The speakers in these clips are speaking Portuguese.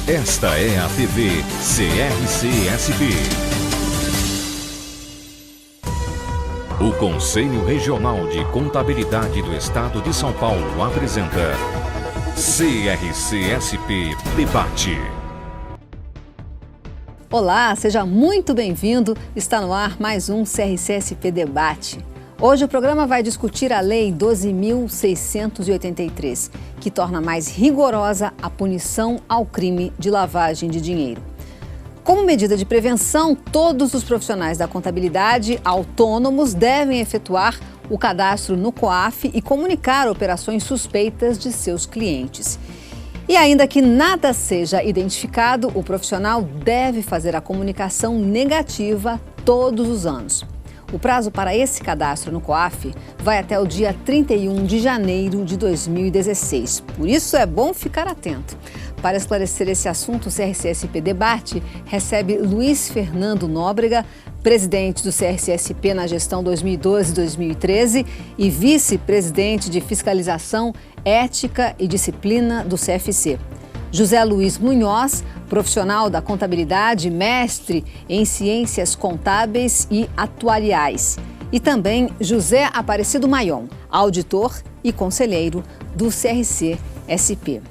Esta é a TV CRC-SP. O Conselho Regional de Contabilidade do Estado de São Paulo apresenta CRC-SP Debate. Olá, seja muito bem-vindo. Está no ar mais um CRC-SP Debate. Hoje o programa vai discutir a Lei 12.683, que torna mais rigorosa a punição ao crime de lavagem de dinheiro. Como medida de prevenção, todos os profissionais da contabilidade autônomos devem efetuar o cadastro no COAF e comunicar operações suspeitas de seus clientes. E ainda que nada seja identificado, o profissional deve fazer a comunicação negativa todos os anos. O prazo para esse cadastro no COAF vai até o dia 31 de janeiro de 2016. Por isso é bom ficar atento. Para esclarecer esse assunto, o CRC-SP Debate recebe Luiz Fernando Nóbrega, presidente do CRC-SP na gestão 2012-2013 e vice-presidente de Fiscalização, Ética e Disciplina do CFC. José Luiz Munhoz, profissional da contabilidade, mestre em ciências contábeis e atuariais. E também José Aparecido Maion, auditor e conselheiro do CRC-SP.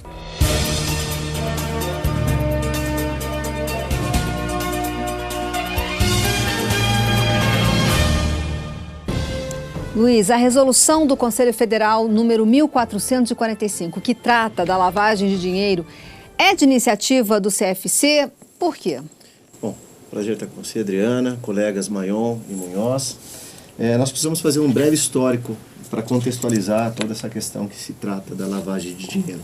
Luiz, a resolução do Conselho Federal número 1445, que trata da lavagem de dinheiro, é de iniciativa do CFC? Por quê? Bom, prazer estar com você, Adriana, colegas Maion e Munhoz. Nós precisamos fazer um breve histórico para contextualizar toda essa questão que se trata da lavagem de dinheiro.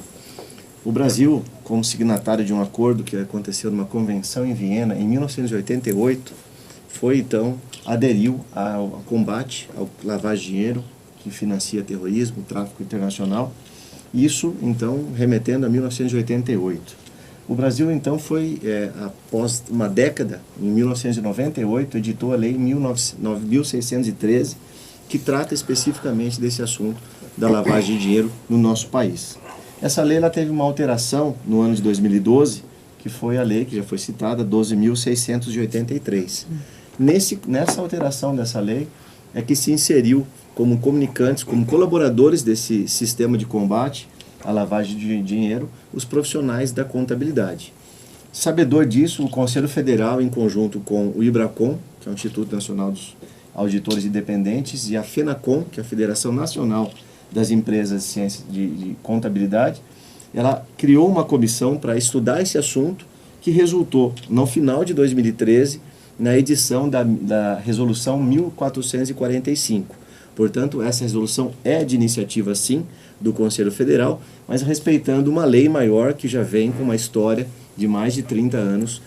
O Brasil, como signatário de um acordo que aconteceu numa convenção em Viena em 1988, aderiu ao combate ao lavagem de dinheiro, que financia terrorismo, tráfico internacional. Isso, então, remetendo a 1988. O Brasil, então, após uma década, em 1998, editou a Lei 9.613, que trata especificamente desse assunto da lavagem de dinheiro no nosso país. Essa lei ela teve uma alteração no ano de 2012, que foi a lei que já foi citada, 12.683. Nessa alteração dessa lei é que se inseriu como comunicantes, como colaboradores desse sistema de combate à lavagem de dinheiro, os profissionais da contabilidade. Sabedor disso, o Conselho Federal, em conjunto com o IBRACON, que é o Instituto Nacional dos Auditores Independentes, e a FENACON, que é a Federação Nacional das Empresas de Ciência de Contabilidade, ela criou uma comissão para estudar esse assunto, que resultou, no final de 2013, na edição da Resolução 1445. Portanto, essa resolução é de iniciativa, sim, do Conselho Federal, mas respeitando uma lei maior que já vem com uma história de mais de 30 anos,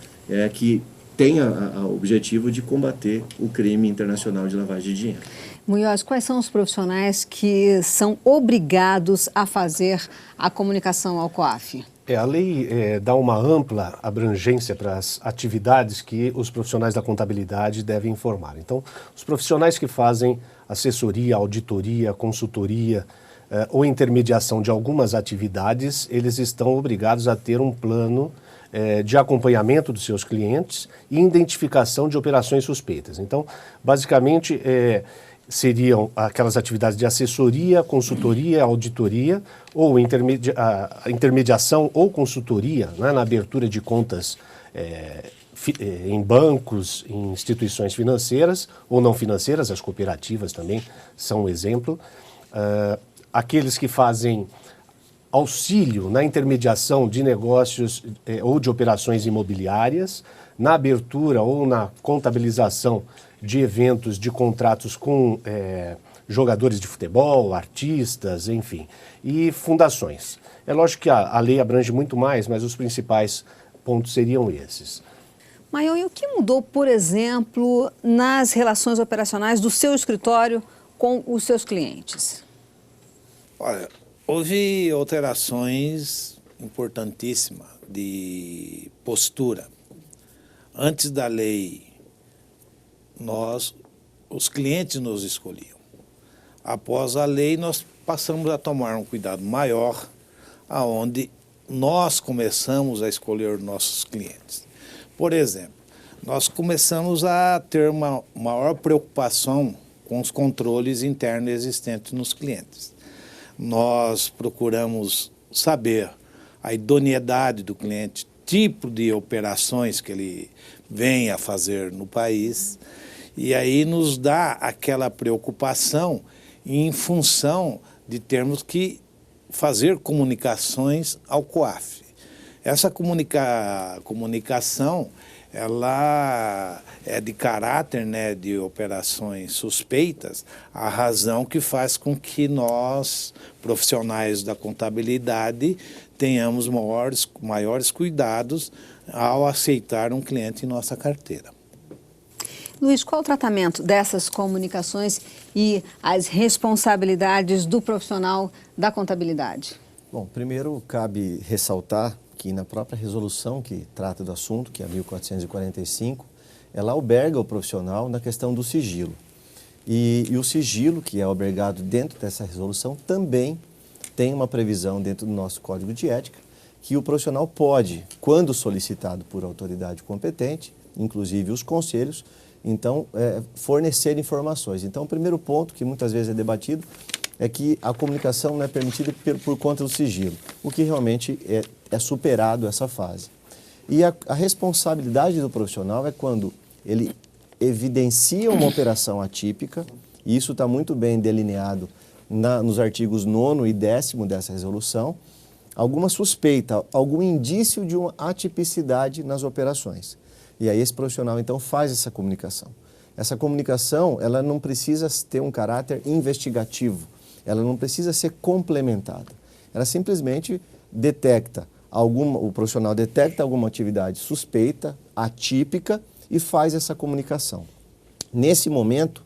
que tem o objetivo de combater o crime internacional de lavagem de dinheiro. Munhoz, quais são os profissionais que são obrigados a fazer a comunicação ao COAF? A lei dá uma ampla abrangência para as atividades que os profissionais da contabilidade devem informar. Então, os profissionais que fazem assessoria, auditoria, consultoria ou intermediação de algumas atividades, eles estão obrigados a ter um plano de acompanhamento dos seus clientes e identificação de operações suspeitas. Então, basicamente, seriam aquelas atividades de assessoria, consultoria, auditoria, ou intermediação ou consultoria, né, na abertura de contas em bancos, em instituições financeiras ou não financeiras, as cooperativas também são um exemplo. Aqueles que fazem auxílio na intermediação de negócios ou de operações imobiliárias, na abertura ou na contabilização de eventos, de contratos com jogadores de futebol, artistas, enfim, e fundações. É lógico que a lei abrange muito mais, mas os principais pontos seriam esses. Maion, e o que mudou, por exemplo, nas relações operacionais do seu escritório com os seus clientes? Olha, houve alterações importantíssimas de postura. Antes da lei, os clientes nos escolhiam. Após a lei, nós passamos a tomar um cuidado maior, aonde nós começamos a escolher nossos clientes. Por exemplo, nós começamos a ter uma maior preocupação com os controles internos existentes nos clientes. Nós procuramos saber a idoneidade do cliente, tipo de operações que ele vem a fazer no país, e aí nos dá aquela preocupação em função de termos que fazer comunicações ao COAF. Essa comunicação, ela é de caráter, né, de operações suspeitas, a razão que faz com que nós, profissionais da contabilidade, tenhamos maiores cuidados ao aceitar um cliente em nossa carteira. Luiz, qual o tratamento dessas comunicações e as responsabilidades do profissional da contabilidade? Bom, primeiro cabe ressaltar que na própria resolução que trata do assunto, que é a 1445, ela alberga o profissional na questão do sigilo. E o sigilo, que é albergado dentro dessa resolução, também tem uma previsão dentro do nosso Código de Ética, que o profissional pode, quando solicitado por autoridade competente, inclusive os conselhos, então, fornecer informações. Então, o primeiro ponto, que muitas vezes é debatido, é que a comunicação não é permitida por conta do sigilo, o que realmente é superado essa fase. E a responsabilidade do profissional é quando ele evidencia uma operação atípica, e isso está muito bem delineado nos artigos 9º e 10º dessa resolução, alguma suspeita, algum indício de uma atipicidade nas operações. E aí esse profissional, então, faz essa comunicação. Essa comunicação, ela não precisa ter um caráter investigativo, ela não precisa ser complementada. Ela simplesmente o profissional detecta alguma atividade suspeita, atípica, e faz essa comunicação. Nesse momento,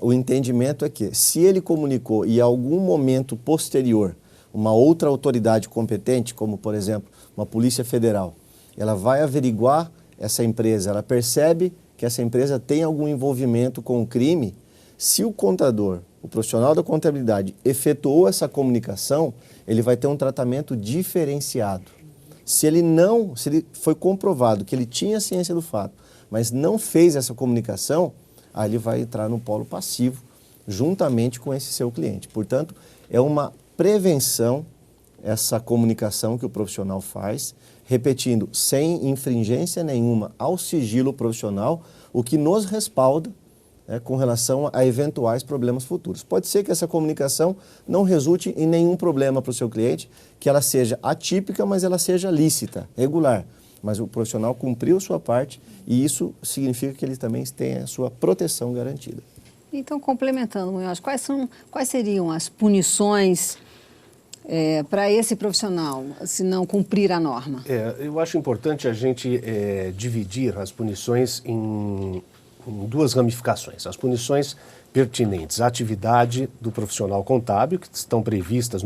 o entendimento é que, se ele comunicou e em algum momento posterior, uma outra autoridade competente, como, por exemplo, uma Polícia Federal, ela vai averiguar essa empresa, ela percebe que essa empresa tem algum envolvimento com o crime, se o contador, o profissional da contabilidade, efetuou essa comunicação, ele vai ter um tratamento diferenciado. Se ele foi comprovado que ele tinha ciência do fato, mas não fez essa comunicação, aí ele vai entrar no polo passivo, juntamente com esse seu cliente. Portanto, é uma prevenção essa comunicação que o profissional faz, repetindo, sem infringência nenhuma ao sigilo profissional, o que nos respalda com relação a eventuais problemas futuros. Pode ser que essa comunicação não resulte em nenhum problema para o seu cliente, que ela seja atípica, mas ela seja lícita, regular. Mas o profissional cumpriu sua parte e isso significa que ele também tem a sua proteção garantida. Então, complementando, Munhoz, quais seriam as punições para esse profissional, se não cumprir a norma? Eu acho importante a gente dividir as punições em duas ramificações. As punições pertinentes à atividade do profissional contábil, que estão previstas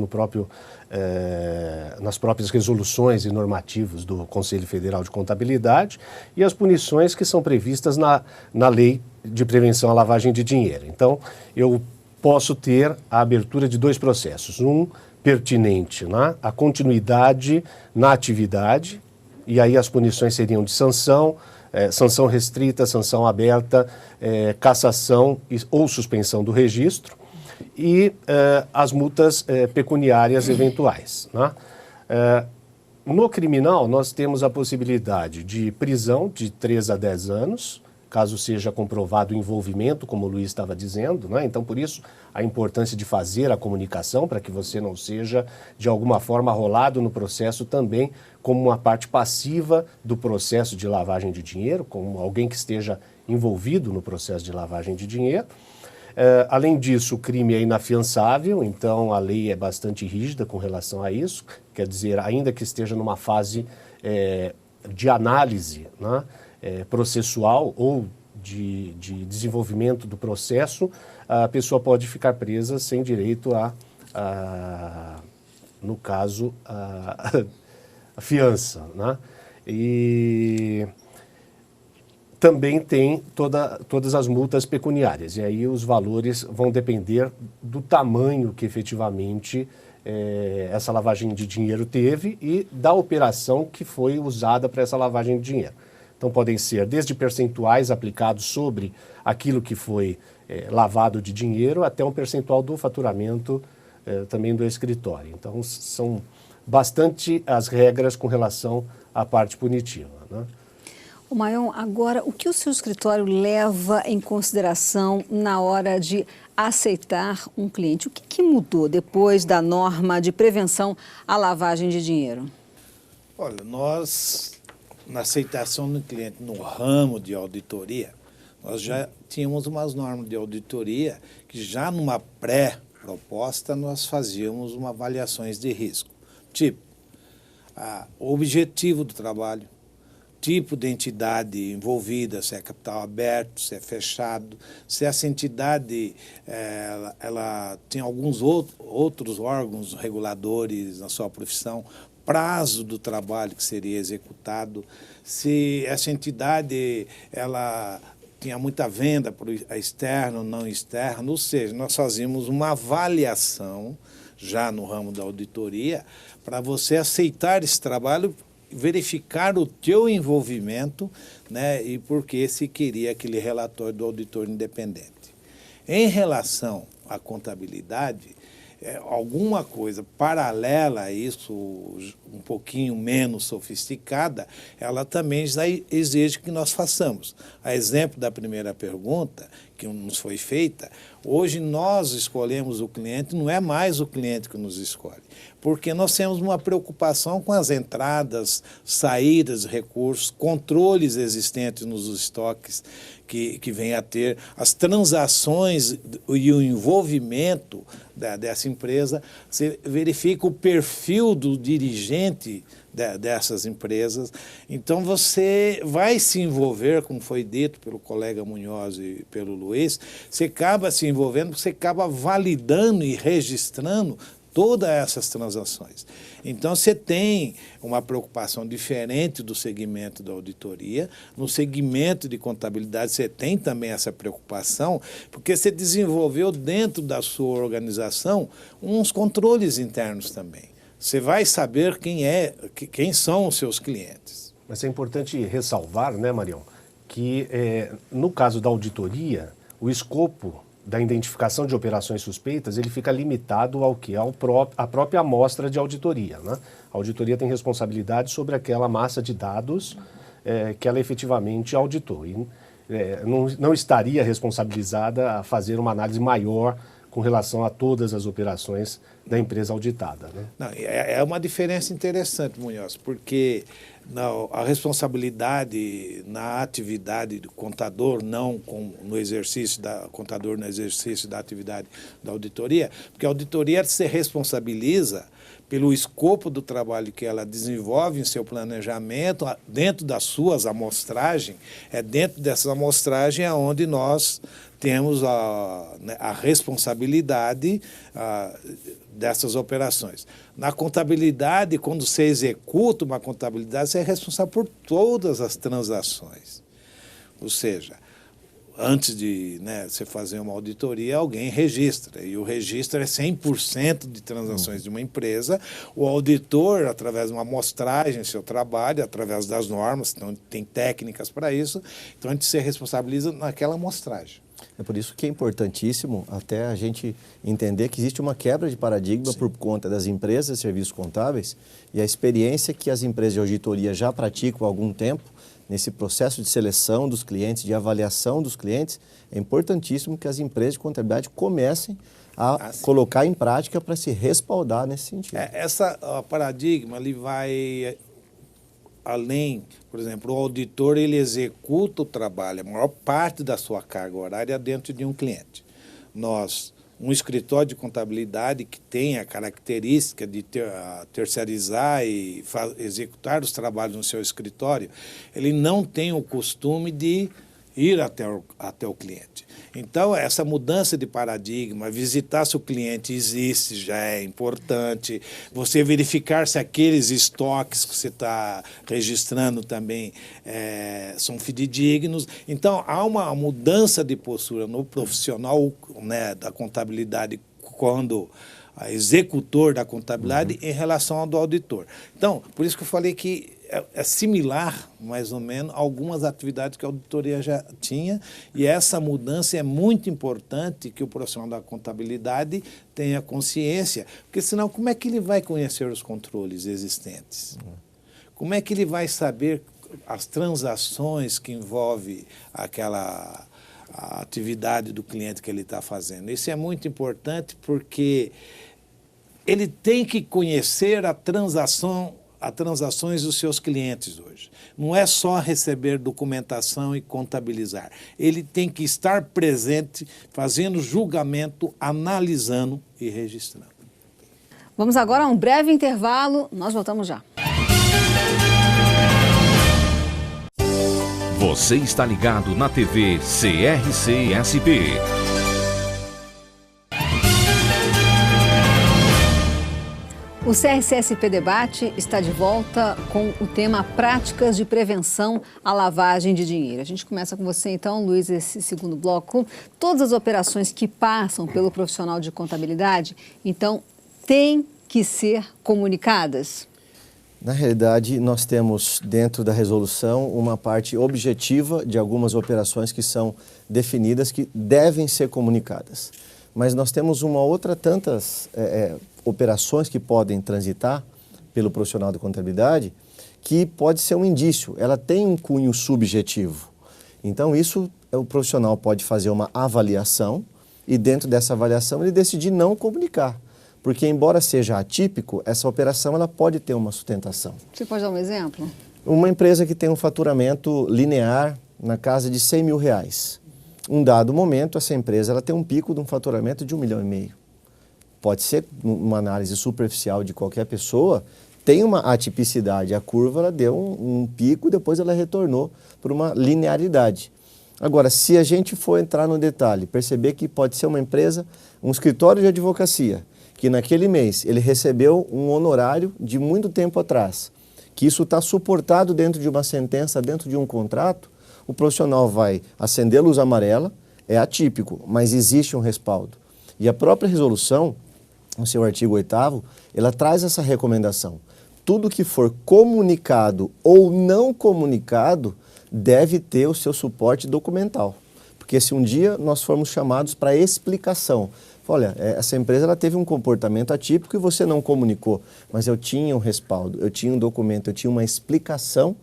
nas próprias resoluções e normativos do Conselho Federal de Contabilidade, e as punições que são previstas na Lei de Prevenção à Lavagem de Dinheiro. Então, eu posso ter a abertura de dois processos. Um pertinente, né, a continuidade na atividade, e aí as punições seriam de sanção, sanção restrita, sanção aberta, cassação ou suspensão do registro, e as multas pecuniárias eventuais, né? No criminal, nós temos a possibilidade de prisão de 3 a 10 anos, caso seja comprovado o envolvimento, como o Luiz estava dizendo, né? Então, por isso, a importância de fazer a comunicação, para que você não seja, de alguma forma, arrolado no processo também como uma parte passiva do processo de lavagem de dinheiro, como alguém que esteja envolvido no processo de lavagem de dinheiro. Além disso, o crime é inafiançável, então a lei é bastante rígida com relação a isso, quer dizer, ainda que esteja numa fase de análise, né, processual ou de desenvolvimento do processo, a pessoa pode ficar presa sem direito no caso, a fiança, né? E também tem todas as multas pecuniárias, e aí os valores vão depender do tamanho que efetivamente essa lavagem de dinheiro teve e da operação que foi usada para essa lavagem de dinheiro. Então podem ser desde percentuais aplicados sobre aquilo que foi lavado de dinheiro até um percentual do faturamento também do escritório. Então são bastante as regras com relação à parte punitiva, né? O Maion, agora, o que o seu escritório leva em consideração na hora de aceitar um cliente? O que mudou depois da norma de prevenção à lavagem de dinheiro? Olha, nós, na aceitação do cliente no ramo de auditoria, nós já tínhamos umas normas de auditoria que já numa pré-proposta nós fazíamos uma avaliações de risco. Tipo, o objetivo do trabalho, tipo de entidade envolvida, se é capital aberto, se é fechado, se essa entidade ela tem alguns outros órgãos reguladores na sua profissão, prazo do trabalho que seria executado, se essa entidade ela tinha muita venda para o externo, não externo, ou seja, nós fazíamos uma avaliação já no ramo da auditoria para você aceitar esse trabalho, verificar o teu envolvimento, né, e por que se queria aquele relatório do auditor independente. Em relação à contabilidade, alguma coisa paralela a isso, um pouquinho menos sofisticada, ela também já exige que nós façamos. A exemplo da primeira pergunta que nos foi feita, hoje nós escolhemos o cliente, não é mais o cliente que nos escolhe, porque nós temos uma preocupação com as entradas, saídas de recursos, controles existentes nos estoques que vem a ter, as transações e o envolvimento dessa empresa, você verifica o perfil do dirigente dessas empresas. Então, você vai se envolver, como foi dito pelo colega Munhoz e pelo Luiz, você acaba se envolvendo, você acaba validando e registrando todas essas transações. Então, você tem uma preocupação diferente do segmento da auditoria. No segmento de contabilidade, você tem também essa preocupação, porque você desenvolveu dentro da sua organização uns controles internos também. Você vai saber quem são os seus clientes. Mas é importante ressalvar, né, Marião, que no caso da auditoria, o escopo da identificação de operações suspeitas, ele fica limitado ao que? À própria amostra de auditoria, né? A auditoria tem responsabilidade sobre aquela massa de dados que ela efetivamente auditou. E não estaria responsabilizada a fazer uma análise maior com relação a todas as operações da empresa auditada, né? Não, é uma diferença interessante, Munhoz, porque a responsabilidade na atividade do contador, não no exercício da atividade da auditoria, porque a auditoria se responsabiliza pelo escopo do trabalho que ela desenvolve em seu planejamento, dentro das suas amostragens, é dentro dessa amostragem onde nós temos a responsabilidade dessas operações. Na contabilidade, quando você executa uma contabilidade, você é responsável por todas as transações. Ou seja, antes de você fazer uma auditoria, alguém registra, e o registro é 100% de transações de uma empresa. O auditor, através de uma amostragem, seu trabalho, através das normas, então tem técnicas para isso, então a gente se responsabiliza naquela amostragem. É por isso que é importantíssimo até a gente entender que existe uma quebra de paradigma por conta das empresas de serviços contábeis e a experiência que as empresas de auditoria já praticam há algum tempo nesse processo de seleção dos clientes, de avaliação dos clientes. É importantíssimo que as empresas de contabilidade comecem a colocar em prática para se respaldar nesse sentido. Essa paradigma ele vai além, por exemplo, o auditor ele executa o trabalho, a maior parte da sua carga horária dentro de um cliente. Um escritório de contabilidade que tem a característica de terceirizar e executar os trabalhos no seu escritório, ele não tem o costume de ir até o cliente. Então, essa mudança de paradigma, visitar se o cliente existe, já é importante. Você verificar se aqueles estoques que você está registrando também são fidedignos. Então, há uma mudança de postura no profissional, da contabilidade quando executor da contabilidade em relação ao do auditor. Então, por isso que eu falei que é similar, mais ou menos, a algumas atividades que a auditoria já tinha, e essa mudança é muito importante que o profissional da contabilidade tenha consciência, porque senão como é que ele vai conhecer os controles existentes? Como é que ele vai saber as transações que envolvem aquela a atividade do cliente que ele está fazendo? Isso é muito importante porque ele tem que conhecer as transações dos seus clientes hoje. Não é só receber documentação e contabilizar. Ele tem que estar presente, fazendo julgamento, analisando e registrando. Vamos agora a um breve intervalo. Nós voltamos já. Você está ligado na TV CRC-SP. O CRC-SP Debate está de volta com o tema Práticas de Prevenção à Lavagem de Dinheiro. A gente começa com você então, Luiz, esse segundo bloco. Todas as operações que passam pelo profissional de contabilidade, então, têm que ser comunicadas? Na realidade, nós temos dentro da resolução uma parte objetiva de algumas operações que são definidas que devem ser comunicadas. Mas nós temos uma outra tantas operações que podem transitar pelo profissional de contabilidade que pode ser um indício, ela tem um cunho subjetivo. Então isso o profissional pode fazer uma avaliação e dentro dessa avaliação ele decidir não comunicar. Porque, embora seja atípico, essa operação ela pode ter uma sustentação. Você pode dar um exemplo? Uma empresa que tem um faturamento linear na casa de R$100 mil. Um dado momento, essa empresa ela tem um pico de um faturamento de R$1,5 milhão. Pode ser, uma análise superficial de qualquer pessoa, tem uma atipicidade. A curva ela deu um pico, depois ela retornou para uma linearidade. Agora, se a gente for entrar no detalhe, perceber que pode ser uma empresa, um escritório de advocacia, que naquele mês ele recebeu um honorário de muito tempo atrás, que isso está suportado dentro de uma sentença, dentro de um contrato, o profissional vai acender a luz amarela, é atípico, mas existe um respaldo. E a própria resolução, no seu artigo 8º, ela traz essa recomendação. Tudo que for comunicado ou não comunicado deve ter o seu suporte documental. Porque se um dia nós formos chamados para explicação, olha, essa empresa ela teve um comportamento atípico e você não comunicou, mas eu tinha um respaldo, eu tinha um documento, eu tinha uma explicação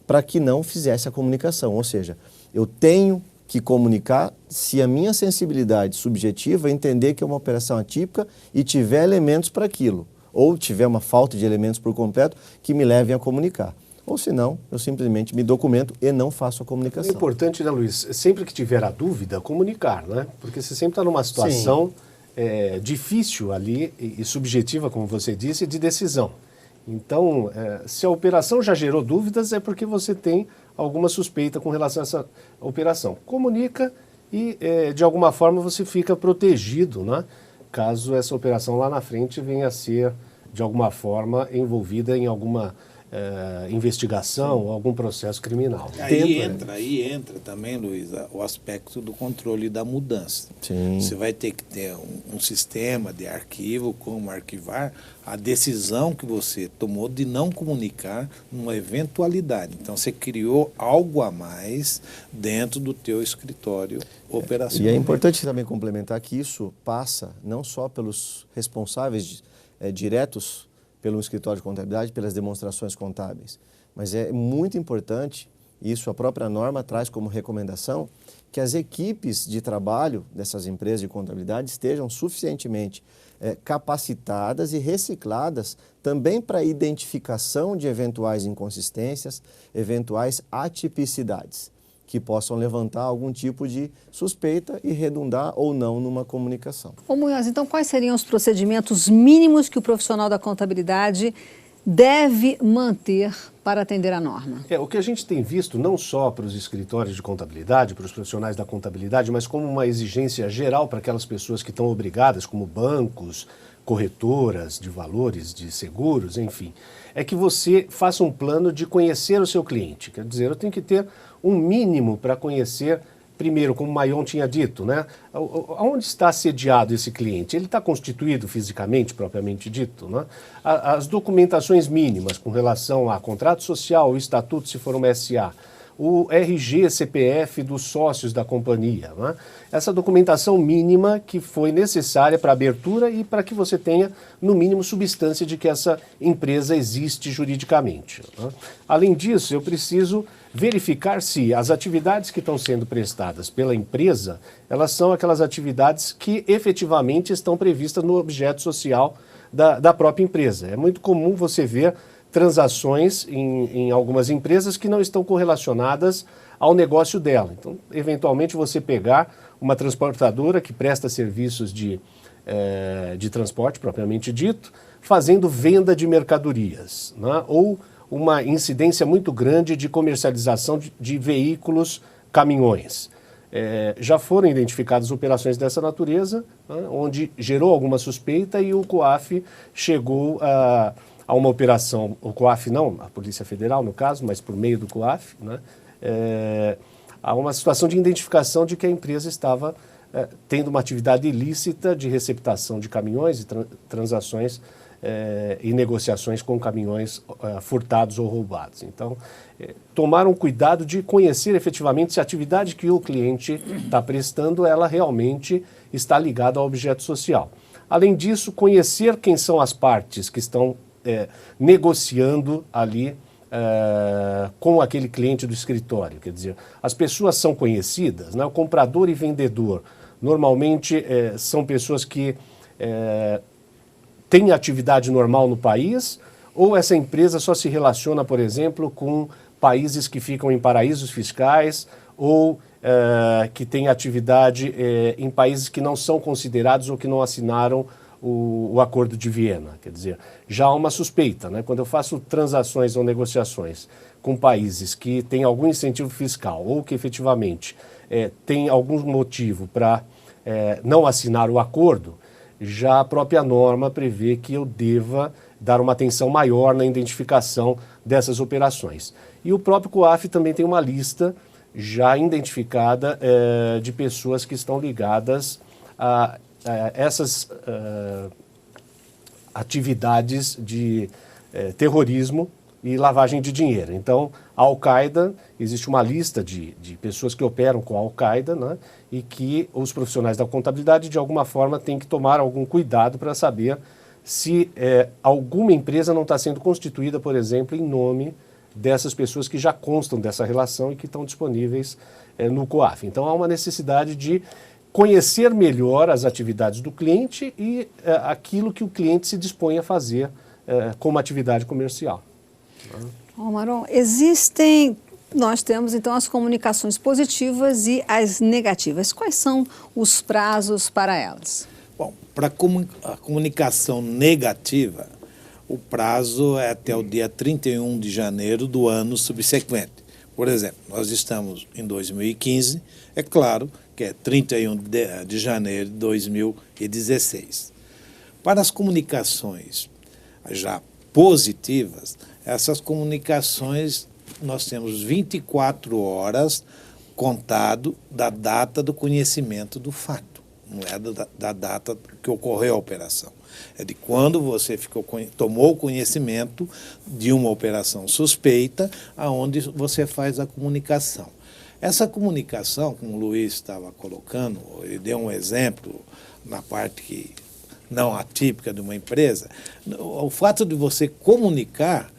para que não fizesse a comunicação. Ou seja, eu tenho que comunicar se a minha sensibilidade subjetiva entender que é uma operação atípica e tiver elementos para aquilo, ou tiver uma falta de elementos por completo que me levem a comunicar. Ou senão, eu simplesmente me documento e não faço a comunicação. É importante, né, Luiz? Sempre que tiver a dúvida, comunicar, né? Porque você sempre está numa situação difícil ali e subjetiva, como você disse, de decisão. Então, se a operação já gerou dúvidas, é porque você tem alguma suspeita com relação a essa operação. Comunica e, de alguma forma, você fica protegido, né? Caso essa operação lá na frente venha a ser, de alguma forma, envolvida em alguma investigação ou algum processo criminal. Aí entra também, Luiz, o aspecto do controle da mudança. Sim. Você vai ter que ter um sistema de arquivo, como arquivar a decisão que você tomou de não comunicar numa eventualidade. Então, você criou algo a mais dentro do teu escritório operacional. E é importante também complementar que isso passa não só pelos responsáveis diretos pelo escritório de contabilidade, pelas demonstrações contábeis. Mas é muito importante, isso a própria norma traz como recomendação, que as equipes de trabalho dessas empresas de contabilidade estejam suficientemente capacitadas e recicladas também para a identificação de eventuais inconsistências, eventuais atipicidades, que possam levantar algum tipo de suspeita e redundar ou não numa comunicação. Ô Munhoz, então quais seriam os procedimentos mínimos que o profissional da contabilidade deve manter para atender a norma? O que a gente tem visto, não só para os escritórios de contabilidade, para os profissionais da contabilidade, mas como uma exigência geral para aquelas pessoas que estão obrigadas, como bancos, corretoras de valores, de seguros, enfim, é que você faça um plano de conhecer o seu cliente. Quer dizer, eu tenho que ter um mínimo para conhecer primeiro, como o Mayon tinha dito, né? Onde está sediado esse cliente? Ele está constituído fisicamente, propriamente dito, né? As documentações mínimas com relação a contrato social, o estatuto, se for uma SA, o RG, CPF dos sócios da companhia, né? Essa documentação mínima que foi necessária para a abertura e para que você tenha, no mínimo, substância de que essa empresa existe juridicamente, né? Além disso, eu preciso verificar se as atividades que estão sendo prestadas pela empresa, elas são aquelas atividades que efetivamente estão previstas no objeto social da própria empresa. É muito comum você ver transações em algumas empresas que não estão correlacionadas ao negócio dela. Então, eventualmente, você pegar uma transportadora que presta serviços de transporte, propriamente dito, fazendo venda de mercadorias, né? Ou uma incidência muito grande de comercialização de veículos, caminhões. Já foram identificadas operações dessa natureza, né, onde gerou alguma suspeita e o COAF chegou a uma operação, o COAF não, a Polícia Federal no caso, mas por meio do COAF, né, há uma situação de identificação de que a empresa estava tendo uma atividade ilícita de receptação de caminhões e transações e negociações com caminhões furtados ou roubados. Então, tomaram cuidado de conhecer efetivamente se a atividade que o cliente está prestando, ela realmente está ligada ao objeto social. Além disso, conhecer quem são as partes que estão negociando ali com aquele cliente do escritório. Quer dizer, as pessoas são conhecidas, né? O comprador e vendedor normalmente são pessoas que têm atividade normal no país, ou essa empresa só se relaciona, por exemplo, com países que ficam em paraísos fiscais ou que têm atividade em países que não são considerados ou que não assinaram o Acordo de Viena. Quer dizer, já há uma suspeita, né? Quando eu faço transações ou negociações com países que têm algum incentivo fiscal ou que efetivamente têm algum motivo para não assinar o acordo, já a própria norma prevê que eu deva dar uma atenção maior na identificação dessas operações. E o próprio COAF também tem uma lista já identificada de pessoas que estão ligadas a essas atividades de terrorismo e lavagem de dinheiro. Então, a Al-Qaeda, existe uma lista de pessoas que operam com a Al-Qaeda, né, e que os profissionais da contabilidade, de alguma forma, têm que tomar algum cuidado para saber se alguma empresa não está sendo constituída, por exemplo, em nome dessas pessoas que já constam dessa relação e que estão disponíveis no COAF. Então, há uma necessidade de conhecer melhor as atividades do cliente e aquilo que o cliente se dispõe a fazer como atividade comercial. Maron, nós temos então as comunicações positivas e as negativas. Quais são os prazos para elas? Bom, para a comunicação negativa, o prazo é até o dia 31 de janeiro do ano subsequente. Por exemplo, nós estamos em 2015, é claro que é 31 de janeiro de 2016. Para as comunicações já positivas, essas comunicações nós temos 24 horas contado da data do conhecimento do fato, não é da data que ocorreu a operação. É de quando você tomou conhecimento de uma operação suspeita, aonde você faz a comunicação. Essa comunicação, como o Luiz estava colocando, ele deu um exemplo na parte não atípica de uma empresa, o fato de você comunicar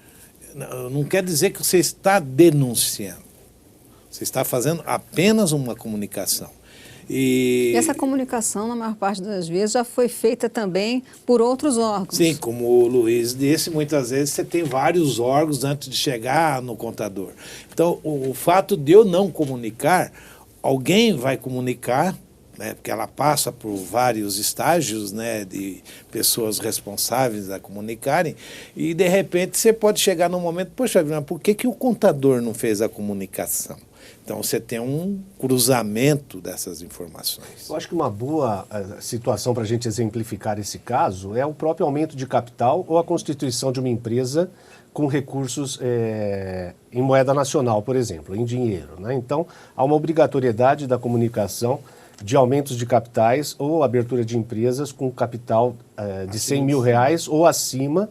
não quer dizer que você está denunciando. Você está fazendo apenas uma comunicação. E essa comunicação, na maior parte das vezes, já foi feita também por outros órgãos. Sim, como o Luiz disse, muitas vezes você tem vários órgãos antes de chegar no contador. Então, o fato de eu não comunicar, alguém vai comunicar, né, porque ela passa por vários estágios, né, de pessoas responsáveis a comunicarem, e de repente você pode chegar num momento, poxa, mas por que o contador não fez a comunicação? Então, você tem um cruzamento dessas informações. Eu acho que uma boa situação para a gente exemplificar esse caso é o próprio aumento de capital ou a constituição de uma empresa com recursos em moeda nacional, por exemplo, em dinheiro, né? Então, há uma obrigatoriedade da comunicação de aumentos de capitais ou abertura de empresas com capital de R$100 mil ou acima,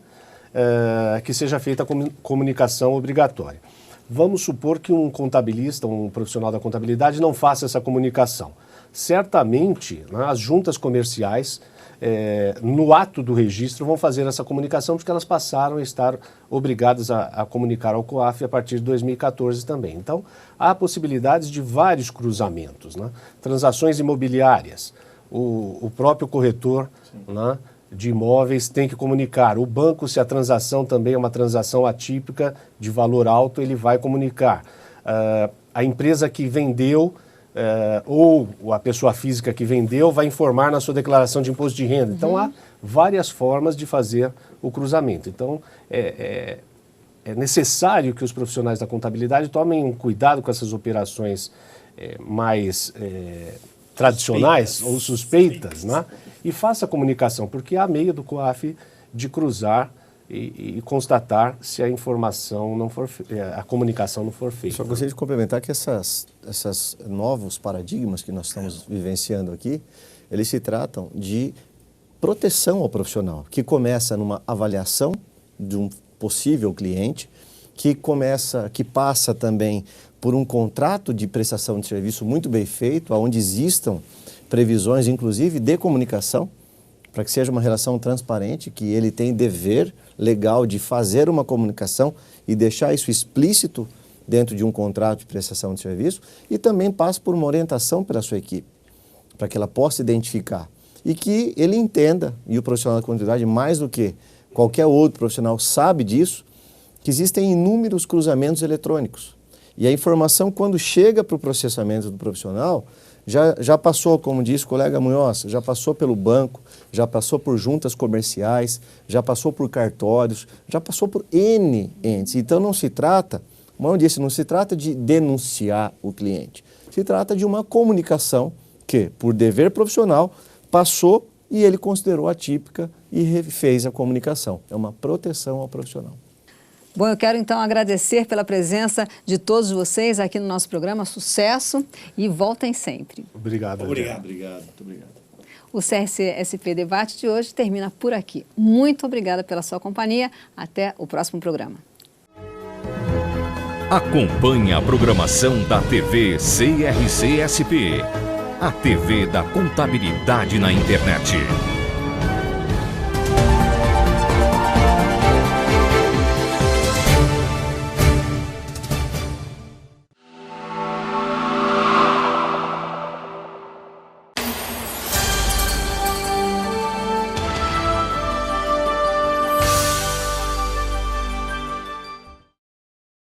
que seja feita a comunicação obrigatória. Vamos supor que um contabilista, um profissional da contabilidade não faça essa comunicação. Certamente, né, as juntas comerciais, no ato do registro, vão fazer essa comunicação porque elas passaram a estar obrigadas a comunicar ao COAF a partir de 2014 também. Então, há possibilidades de vários cruzamentos, né? Transações imobiliárias, o próprio corretor, né, de imóveis tem que comunicar. O banco, se a transação também é uma transação atípica de valor alto, ele vai comunicar. A empresa que vendeu ou a pessoa física que vendeu vai informar na sua declaração de imposto de renda. Então, há várias formas de fazer o cruzamento. Então, é necessário que os profissionais da contabilidade tomem um cuidado com essas operações mais tradicionais ou suspeitas, né? E faça a comunicação, porque há meio do COAF de cruzar e constatar se a informação não for, a comunicação não for feita. Só gostaria de complementar que esses novos paradigmas que nós estamos vivenciando aqui, eles se tratam de proteção ao profissional, que começa numa avaliação de um possível cliente, que passa também por um contrato de prestação de serviço muito bem feito, onde existam previsões, inclusive, de comunicação, para que seja uma relação transparente, que ele tem dever legal de fazer uma comunicação e deixar isso explícito dentro de um contrato de prestação de serviço, e também passa por uma orientação pela sua equipe, para que ela possa identificar e que ele entenda, e o profissional da contabilidade, mais do que qualquer outro profissional, sabe disso, que existem inúmeros cruzamentos eletrônicos. E a informação, quando chega para o processamento do profissional, já passou, como disse o colega Munhoz, já passou pelo banco, já passou por juntas comerciais, já passou por cartórios, já passou por N entes. Então não se trata, como eu disse, não se trata de denunciar o cliente. Se trata de uma comunicação que, por dever profissional, passou e ele considerou atípica e fez a comunicação. É uma proteção ao profissional. Bom, eu quero então agradecer pela presença de todos vocês aqui no nosso programa. Sucesso e voltem sempre. Obrigado. Obrigado. Muito obrigado. O CRC-SP Debate de hoje termina por aqui. Muito obrigada pela sua companhia. Até o próximo programa. Acompanhe a programação da TV CRC-SP, a TV da contabilidade na internet.